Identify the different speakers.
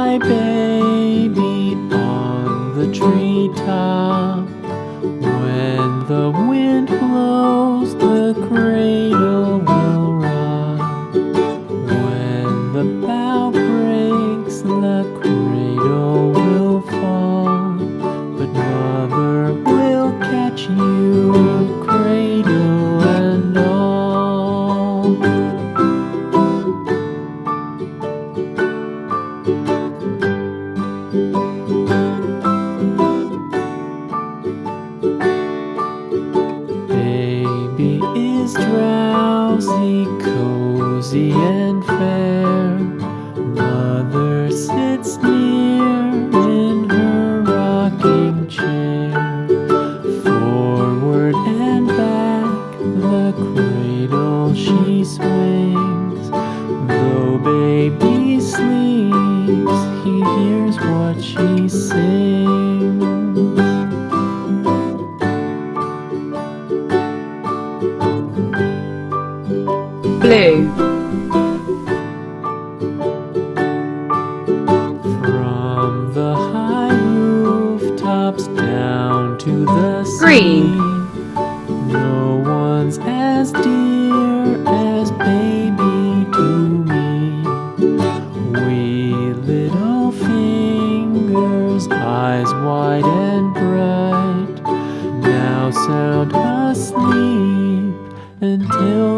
Speaker 1: my baby on the treetop. When the wind blows, the cradle will rock. When the bough breaks, the cradle will fall. But mother will catch you, cradle and all. Baby is drowsy, cozy and fair. Mother sits near in her rocking chair. Forward and back, the cradle she swings. Though baby sleeps, he hears what she sings.
Speaker 2: Blue.
Speaker 1: From the high rooftops down to the sea,
Speaker 2: Green.
Speaker 1: no one's as dear as baby to me. Wee little fingers, eyes wide and bright, now sound asleep until